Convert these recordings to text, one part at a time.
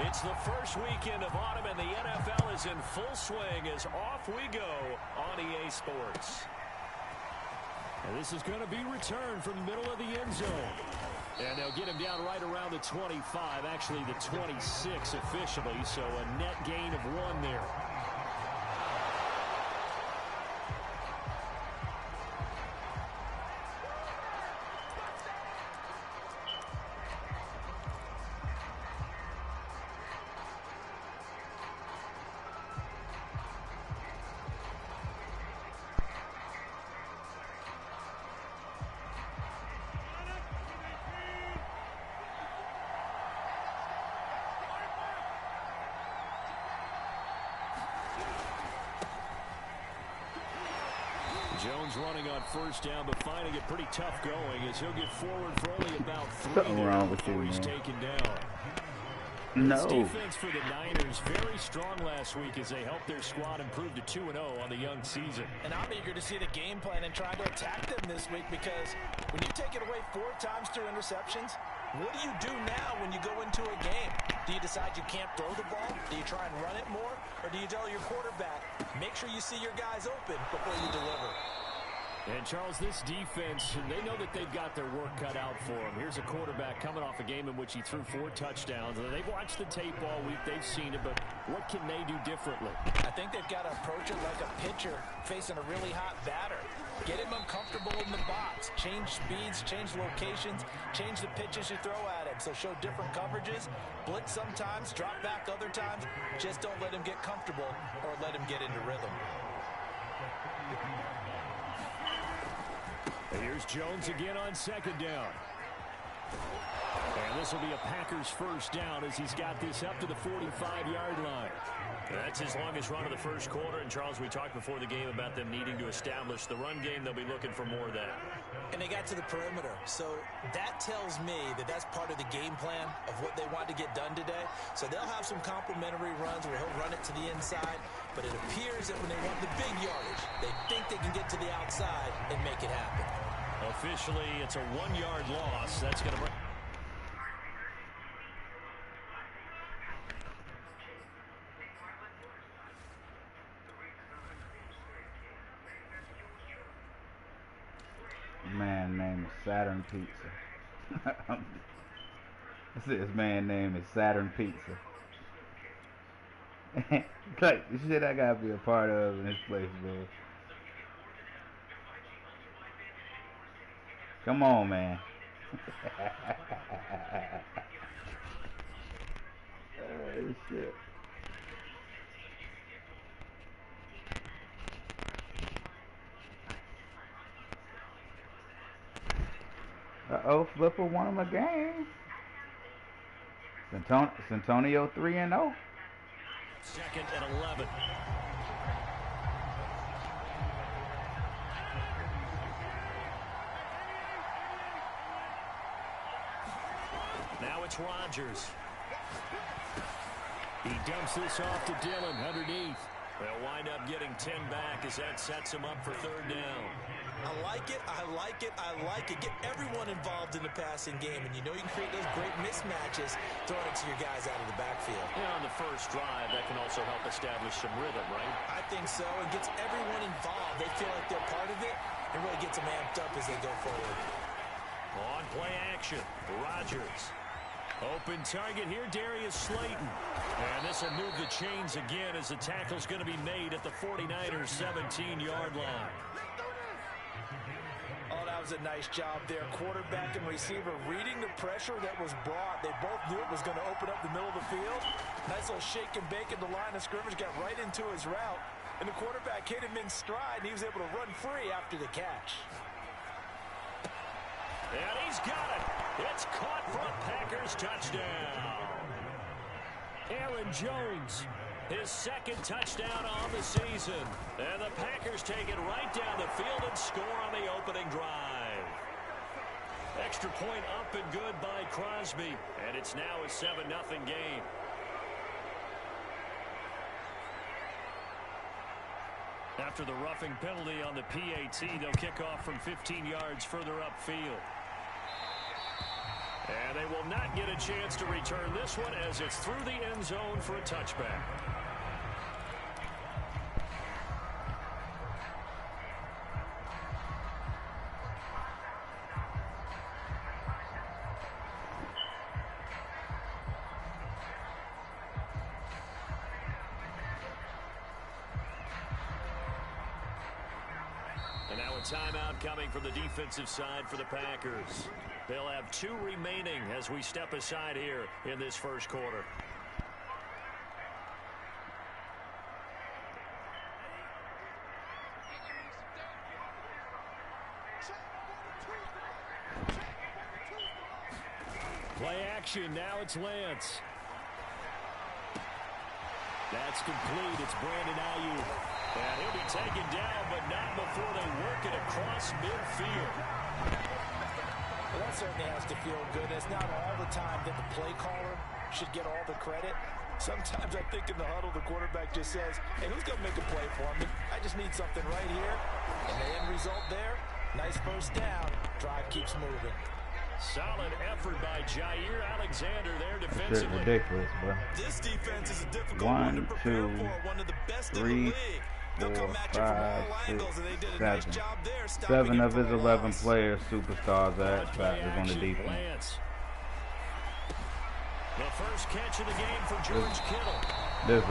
It's the first weekend of autumn, and the NFL is in full swing as off we go on EA Sports. And this is going to be returned from the middle of the end zone. And they'll get him down right around the 25, actually the 26 officially, so a net gain of 1 there. Jones running on first down, but finding it pretty tough going as he'll get forward for only about 3 Something wrong with you, he's man. taken down. No. This defense for the Niners very strong last week as they helped their squad improve to 2-0 on the young season. And I'm eager to see the game plan and try to attack them this week, because when you take it away 4 times through interceptions, what do you do now when you go into a game? Do you decide you can't throw the ball? Do you try and run it more? Or do you tell your quarterback, make sure you see your guys open before you deliver? And, Charles, this defense, they know that they've got their work cut out for them. Here's a quarterback coming off a game in which he threw 4 touchdowns. They've watched the tape all week. They've seen it, but what can they do differently? I think they've got to approach it like a pitcher facing a really hot batter. Get him uncomfortable in the box. Change speeds, change locations, change the pitches you throw at him. So show different coverages, blitz sometimes, drop back other times. Just don't let him get comfortable or let him get into rhythm. Here's Jones again on second down. And this will be a Packers first down as he's got this up to the 45-yard line. That's his longest run of the first quarter. And, Charles, we talked before the game about them needing to establish the run game. They'll be looking for more of that. And they got to the perimeter. So that tells me that that's part of the game plan of what they want to get done today. So they'll have some complementary runs where he'll run it to the inside. But it appears that when they want the big yardage, they think they can get to the outside and make it happen. Officially, it's a 1-yard loss. That's going to bring... Man named Saturn Pizza. This man name is Saturn Pizza. Like the shit I gotta be a part of in this place, man. Come on, man. Oh, shit. Uh-oh, Flipper won him a game. Santonio 3-0. Second and 11. Now it's Rodgers. He dumps this off to Dillon underneath. They'll wind up getting 10 back as that sets him up for third down. I like it, I like it, I like it. Get everyone involved in the passing game, and you know you can create those great mismatches throwing it to your guys out of the backfield. Yeah, on the first drive, that can also help establish some rhythm, right? I think so. It gets everyone involved. They feel like they're part of it, and really gets them amped up as they go forward. On play action, Rodgers. Open target here, Darius Slayton. And this will move the chains again as the tackle's going to be made at the 49ers' 17-yard line. Oh, that was a nice job there. Quarterback and receiver reading the pressure that was brought. They both knew it was going to open up the middle of the field. Nice little shake and bake at the line of scrimmage, got right into his route. And the quarterback hit him in stride, and he was able to run free after the catch. And he's got it. It's caught for a Packers touchdown. Aaron Jones, his second touchdown on the season. And the Packers take it right down the field and score on the opening drive. Extra point up and good by Crosby. And it's now a 7-0 game. After the roughing penalty on the PAT, they'll kick off from 15 yards further upfield. And they will not get a chance to return this one as it's through the end zone for a touchback. And now a timeout coming from the defensive side for the Packers. They'll have 2 remaining as we step aside here in this first quarter. Play action. Now it's Lance. That's complete. It's Brandon Ayuk. And he'll be taken down, but not before they work it across midfield. Well, that certainly has to feel good. It's not all the time that the play caller should get all the credit. Sometimes I think in the huddle, the quarterback just says, hey, who's going to make a play for me? I just need something right here. And the end result there, nice first down. Drive keeps moving. Solid effort by Jair Alexander there That's defensively. ridiculous, bro. This defense is a difficult one to prepare for. One of the best in the league. They'll come at you from all angles, and they did a nice job there. 7 of his 11 players, superstars, are on the defense. The first catch of the game for George Kittle. This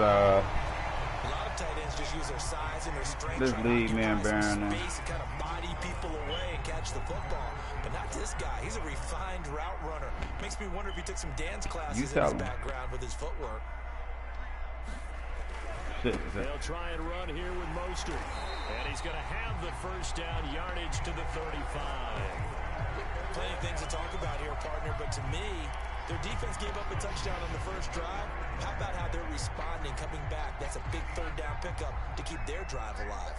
A lot of tight ends just use their size and their strength. This league, man, Baron. Space and kind of body people away and catch the football. But not this guy. He's a refined route runner. Makes me wonder if he took some dance classes in his background with his footwork. They'll try and run here with Mostert. And he's going to have the first down yardage to the 35. Plenty of things to talk about here, partner. But to me, their defense gave up a touchdown on the first drive. How about how they're responding, coming back? That's a big third down pickup to keep their drive alive.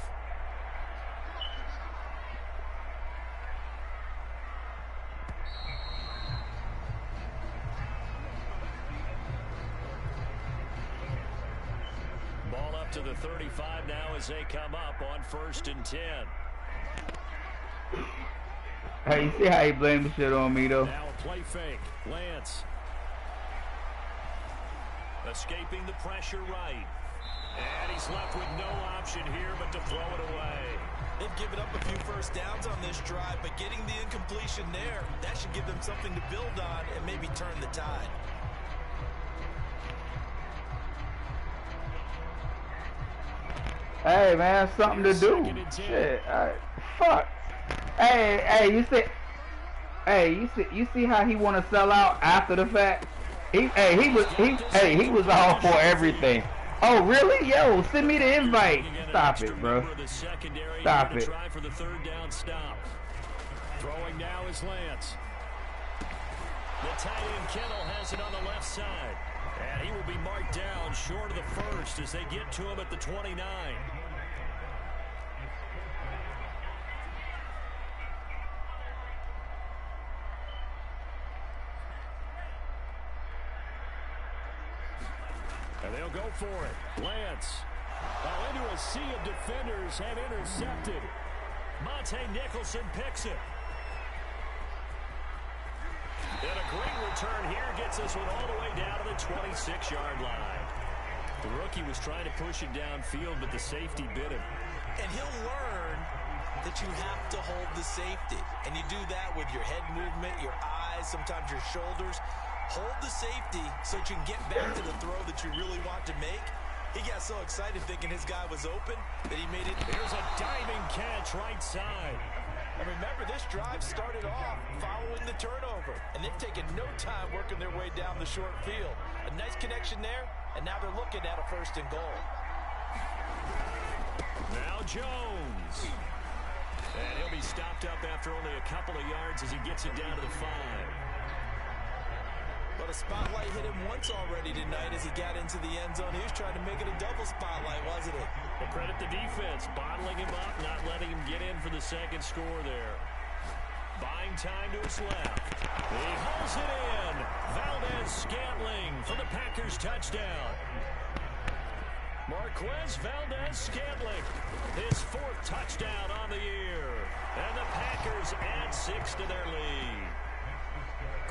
Ball up to the 35 now as they come up on 1st and 10. Hey, you see how he blamed the shit on me, though? Now a play fake. Lance. Escaping the pressure right. And he's left with no option here but to throw it away. They've given up a few first downs on this drive, but getting the incompletion there, that should give them something to build on and maybe turn the tide. Hey, man, something to do. Shit, fuck. Hey, you see how he want to sell out after the fact? He was all for everything. Oh, really? Yo, send me the invite. Stop it, bro. Stop it. Try for the third down stop. Throwing now is Lance. The tight end Kittle has it on the left side. And he will be marked down short of the first as they get to him at the 29. And they'll go for it. Lance. Into a sea of defenders and intercepted. Monte Nicholson picks it. And a great return here gets this one all the way down to the 26-yard line. The rookie was trying to push it downfield, but the safety bit him. And he'll learn that you have to hold the safety. And you do that with your head movement, your eyes, sometimes your shoulders. Hold the safety so that you can get back to the throw that you really want to make. He got so excited thinking his guy was open that he made it. Here's a diving catch right side. And remember, this drive started off following the turnover. And they've taken no time working their way down the short field. A nice connection there, and now they're looking at a 1st and goal. Now Jones. And he'll be stopped up after only a couple of yards as he gets it down to the 5. But a spotlight hit him once already tonight as he got into the end zone. He was trying to make it a double spotlight, wasn't it? Well, credit the defense, bottling him up, not letting him get in for the second score there. Buying time to his left. He hauls it in. Valdez-Scantling for the Packers touchdown. Marquez Valdez-Scantling, his 4th touchdown on the year. And the Packers add 6 to their lead.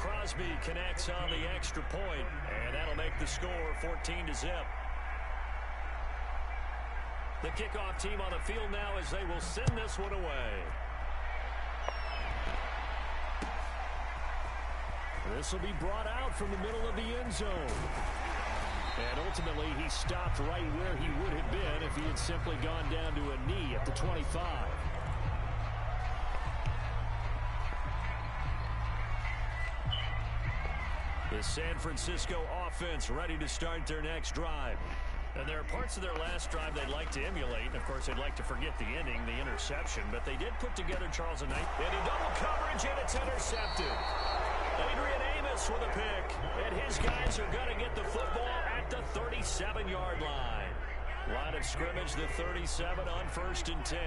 Crosby connects on the extra point, and that'll make the score 14-0. The kickoff team on the field now as they will send this one away. This will be brought out from the middle of the end zone. And ultimately, he stopped right where he would have been if he had simply gone down to a knee at the 25. The San Francisco offense ready to start their next drive. And there are parts of their last drive they'd like to emulate. Of course, they'd like to forget the ending, the interception. But they did put together Charles a night. Into double coverage, and it's intercepted. Adrian Amos with a pick. And his guys are going to get the football at the 37-yard line. Line of scrimmage, the 37 on 1st and 10.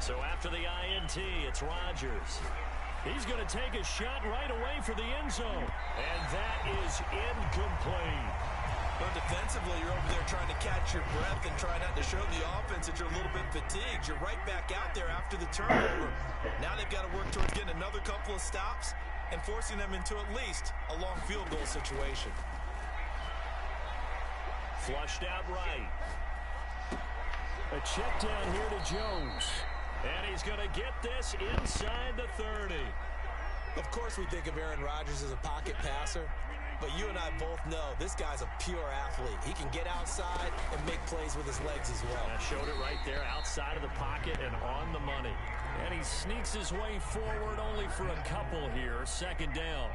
So after the INT, it's Rodgers. He's going to take a shot right away for the end zone. And that is incomplete. Well, defensively, you're over there trying to catch your breath and try not to show the offense that you're a little bit fatigued. You're right back out there after the turnover. Now they've got to work towards getting another couple of stops and forcing them into at least a long field goal situation. Flushed out right. A check down here to Jones. And he's going to get this inside the 30. Of course we think of Aaron Rodgers as a pocket passer, but you and I both know this guy's a pure athlete. He can get outside and make plays with his legs as well. I showed it right there outside of the pocket and on the money. And he sneaks his way forward only for a couple here. 2nd down.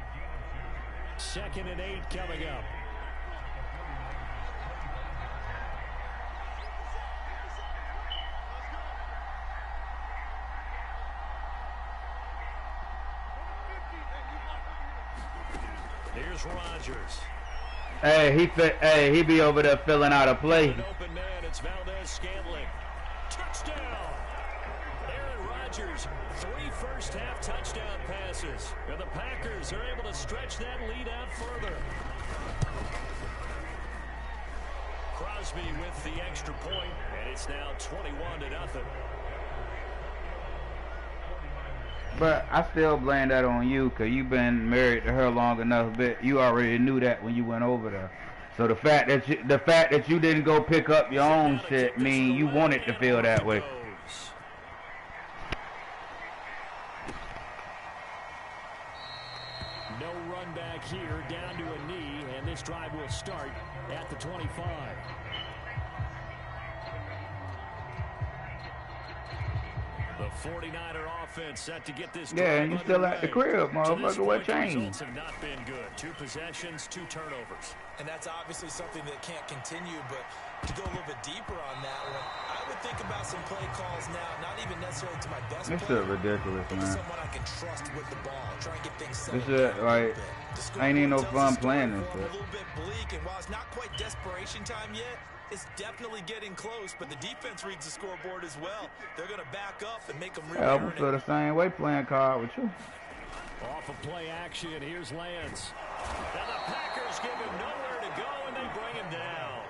2nd and 8 coming up. Here's Rodgers. Hey, he be over there filling out a play. An open man, it's Valdez-Scantling. Touchdown! Aaron Rodgers, 3 first-half touchdown passes. And the Packers are able to stretch that lead out further. Crosby with the extra point, and it's now 21-0. But I still blame that on you, because you've been married to her long enough. But you already knew that when you went over there. So the fact that you didn't go pick up your own shit mean you wanted to feel that way. No run back here, down to a knee, and this drive will start at the 25. The 49er offense set to get this. Yeah, and you still at the crib, motherfucker. What changed? Results have not been good. 2 possessions, 2 turnovers. And that's obviously something that can't continue, but to go a little bit deeper on that one, I would think about some play calls now, not even necessarily to my best This player, shit ridiculous, but to man. someone I can trust with the ball, try and get things settled This shit, like, ain't even no fun playing this shit. A little bit bleak, and while it's not quite desperation time yet, it's definitely getting close, but the defense reads the scoreboard as well. They're going to back up and make them really Yeah, I earn feel it. the same way playing card with you. Off of play action, here's Lance. And the Packers give him nowhere to go, and they bring him down.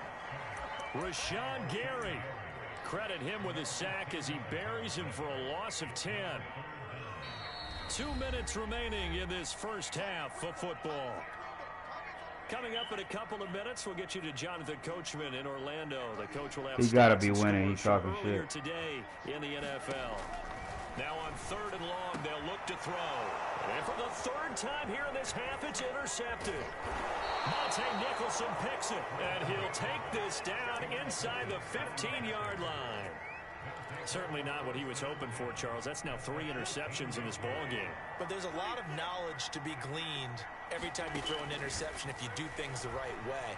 Rashawn Gary. Credit him with a sack as he buries him for a loss of 10. 2 minutes remaining in this first half of football. Coming up in a couple of minutes, we'll get you to Jonathan Coachman in Orlando. The coach will have. He gotta be winning. He's talking earlier shit. Today in the NFL. Now on 3rd and long, they'll look to throw. And for the 3rd time here in this half, it's intercepted. Monte Nicholson picks it, and he'll take this down inside the 15-yard line. Certainly not what he was hoping for, Charles. That's now 3 interceptions in this ball game. But there's a lot of knowledge to be gleaned every time you throw an interception if you do things the right way.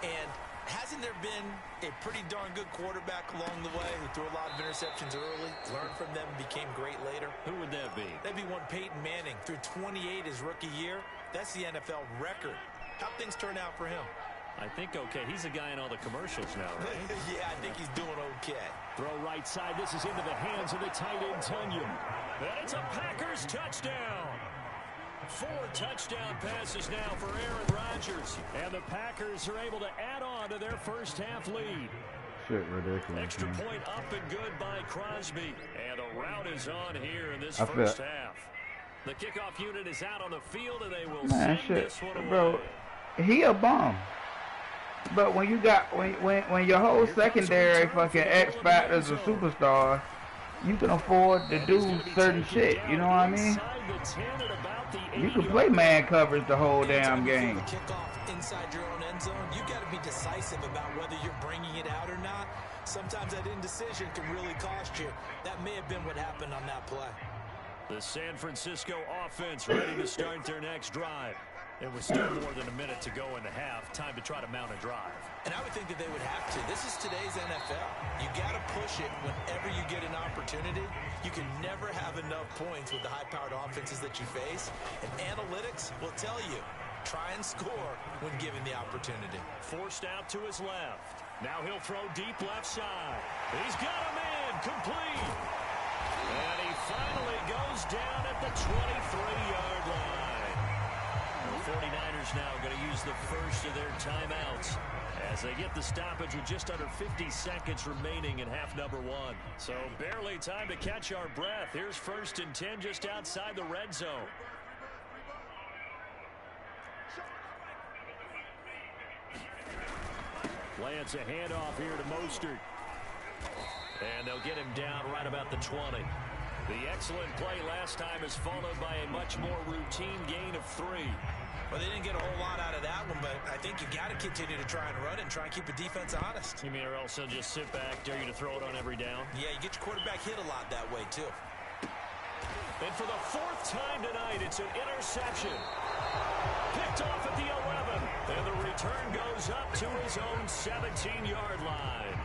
And hasn't there been a pretty darn good quarterback along the way who threw a lot of interceptions early, learned from them, became great later? Who would that be? That'd be one Peyton Manning. Threw 28 his rookie year. That's the NFL record. How'd things turn out for him? I think okay. He's the guy in all the commercials now, right? Yeah, I think he's doing okay. Throw right side. This is into the hands of the tight end, Tunyon. And it's a Packers touchdown. 4 touchdown passes now for Aaron Rodgers. And the Packers are able to add on to their first half lead. Shit ridiculous. Extra Man. point up and good by Crosby. And a route is on here in this first half. The kickoff unit is out on the field, and they will Man, send shit, this one away. bro. He a bum. But when you got when your whole secondary fucking X Factors or superstars, you can afford to do certain shit. You know what I mean? You can play man coverage the whole damn game. Kickoff inside your own end zone, you got to be decisive about whether you're bringing it out or not. Sometimes that indecision can really cost you. That may have been what happened on that play. The San Francisco offense ready to start their next drive. It was still more than a minute to go in the half. Time to try to mount a drive. And I would think that they would have to. This is today's NFL. You got to push it whenever you get an opportunity. You can never have enough points with the high-powered offenses that you face. And analytics will tell you, try and score when given the opportunity. Forced out to his left. Now he'll throw deep left side. He's got a man complete. And he finally goes down at the 23-yard line. The 49ers now going to use the first of their timeouts as they get the stoppage with just under 50 seconds remaining in half number one. So barely time to catch our breath. Here's 1st and 10 just outside the red zone. Lance a handoff here to Mostert. And they'll get him down right about the 20. The excellent play last time is followed by a much more routine gain of 3. Well, they didn't get a whole lot out of that one, but I think you got to continue to try and run it and try and keep the defense honest. You mean or else they'll just sit back, dare you to throw it on every down? Yeah, you get your quarterback hit a lot that way, too. And for the 4th time tonight, it's an interception. Picked off at the 11. And the return goes up to his own 17-yard line.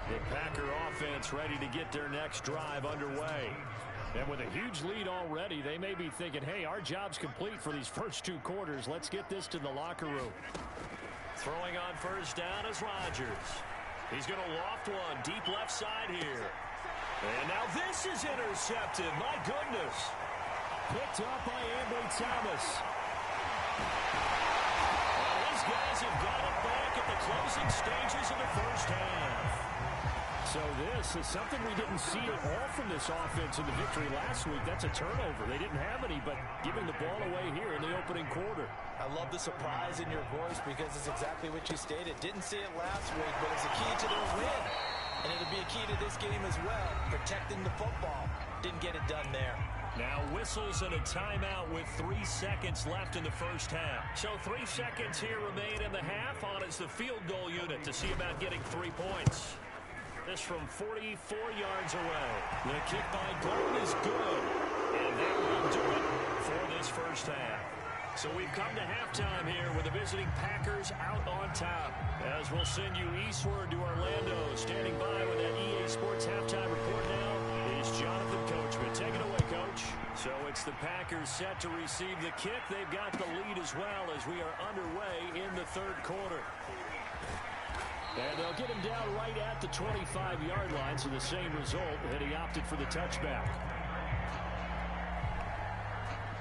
The Packer offense ready to get their next drive underway. And with a huge lead already, they may be thinking, hey, our job's complete for these first 2 quarters. Let's get this to the locker room. Throwing on first down is Rodgers. He's going to loft one deep left side here. And now this is intercepted. My goodness. Picked up by Ambry Thomas. And these guys have got it back at the closing stages of the first half. So this is something we didn't see at all from this offense in the victory last week. That's a turnover. They didn't have any, but giving the ball away here in the opening quarter. I love the surprise in your voice because it's exactly what you stated. Didn't see it last week, but it's a key to their win. And it'll be a key to this game as well, protecting the football. Didn't get it done there. Now whistles and a timeout with 3 seconds left in the first half. So 3 seconds here remain in the half. On is the field goal unit to see about getting 3 points. This from 44 yards away. The kick by Gold is good. And that will do it for this first half. So we've come to halftime here with the visiting Packers out on top. As we'll send you eastward to Orlando. Standing by with that EA Sports halftime report now is Jonathan Coachman. Take it away, Coach. So it's the Packers set to receive the kick. They've got the lead as well as we are underway in the third quarter. And they'll get him down right at the 25-yard line, so the same result, and he opted for the touchback.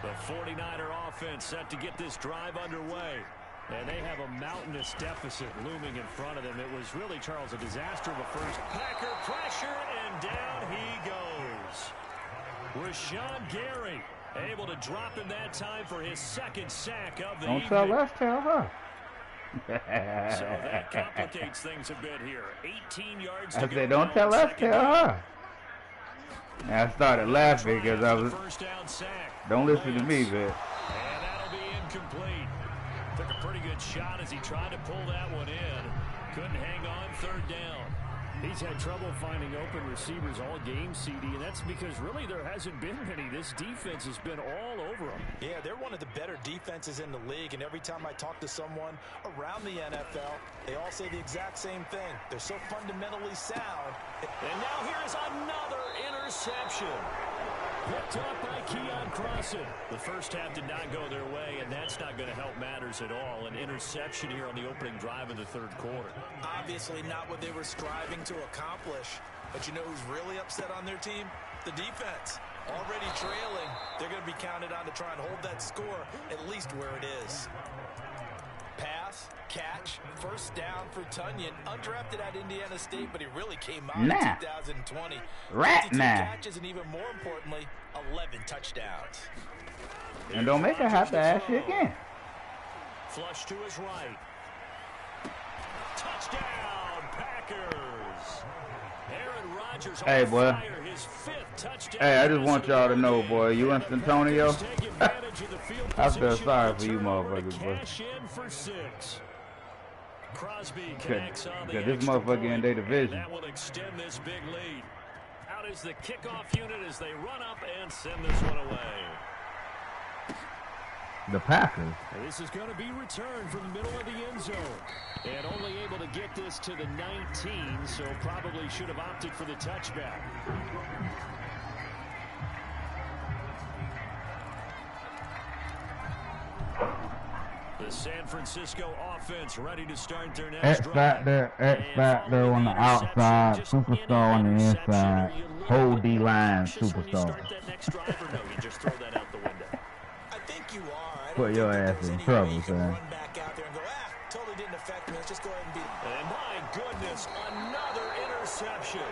The 49er offense set to get this drive underway. And they have a mountainous deficit looming in front of them. It was really, Charles, a disaster of a first. Packer pressure, and down he goes. Rashawn Gary able to drop him that time for his 2nd sack of the evening. Don't tell us, tell her. So that complicates things a bit here. 18 yards to go. I said, don't tell us, tell her. And I started laughing because I was, don't listen to me, man. And that'll be incomplete. Took a pretty good shot as he tried to pull that one in. Couldn't hang on 3rd down. He's had trouble finding open receivers all game, CD, and that's because really there hasn't been many. This defense has been all over them. Yeah, they're one of the better defenses in the league, and every time I talk to someone around the NFL, they all say the exact same thing. They're so fundamentally sound. And now here is another interception. Picked up by Keon Crossan. The first half did not go their way, and that's not going to help matters at all. An interception here on the opening drive of the third quarter. Obviously not what they were striving to accomplish. But you know who's really upset on their team? The defense. Already trailing. They're going to be counted on to try and hold that score at least where it is. Pass. yards. Catch, first down for Tunyon. Undrafted at Indiana State, but he really came out Nah. in 2020. Right 52 now. catches, and even more importantly, 11 touchdowns. And don't make her have to ask you again. Flush to his right. Touchdown, Packers. Aaron Rodgers Hey, on boy. fire, his 5th touchdown. Hey, I just want y'all to know, boy, you in Santonio? Take advantage of the field I feel position sorry on the for you turnover to motherfuckers, boy. cash in for 6. Crosby Cause connects on the this extra motherfucker in point, their and division. that will extend this big lead. Out is the kickoff unit as they run up and send this one away. The Packers. This is going to be returned from the middle of the end zone. And only able to get this to the 19, so probably should have opted for the touchback. The San Francisco offense ready to start their next drive. X Factor on the outside, superstar on the inside, whole D-line superstar. That next drive, or no, you just throw that out the window. I think you are. I don't Put your think that ass there's in any trouble, way you can son. run back out there and go, totally didn't affect me. Let's just go ahead and beat it. And my goodness, another interception.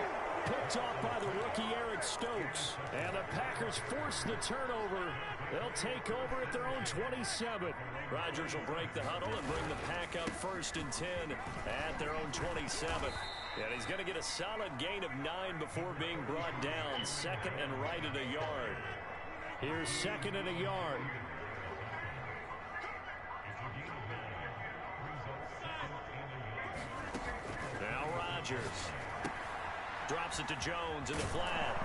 Picked off by the rookie Eric Stokes. And the Packers force the turnover. They'll take over at their own 27. Rodgers will break the huddle and bring the Pack up 1st and 10 at their own 27. And he's going to get a solid gain of 9 before being brought down. 2nd and right at a yard. Here's 2nd and a yard. Now Rodgers drops it to Jones in the flat.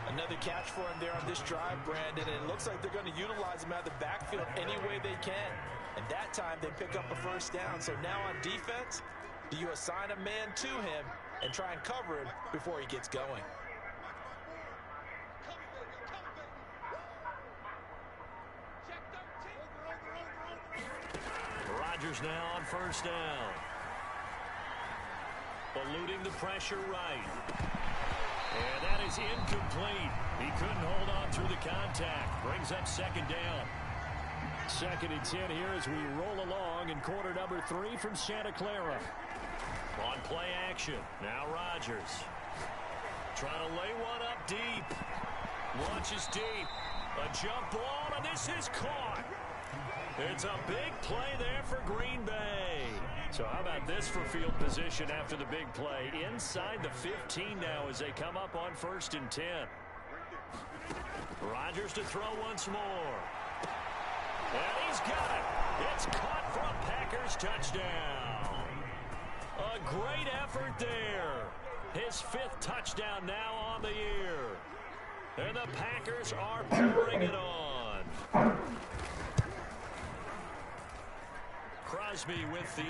Another catch for him there on this drive, Brandon, and it looks like they're going to utilize him out of the backfield any way they can. And that time they pick up a first down. So now on defense, do you assign a man to him and try and cover him before he gets going? Rodgers now on first down. Eluding the pressure right. And that is incomplete. He couldn't hold on through the contact. Brings up 2nd down. 2nd and 10 here as we roll along in quarter number 3 from Santa Clara. On play action. Now Rodgers. Trying to lay one up deep. Launches deep. A jump ball, and this is caught. It's a big play there for Green Bay. So how about this for field position after the big play? Inside the 15 now as they come up on 1st and 10. Rodgers to throw once more. And he's got it. It's caught for a Packers touchdown. A great effort there. His 5th touchdown now on the year. And the Packers are pouring it on. Crosby with the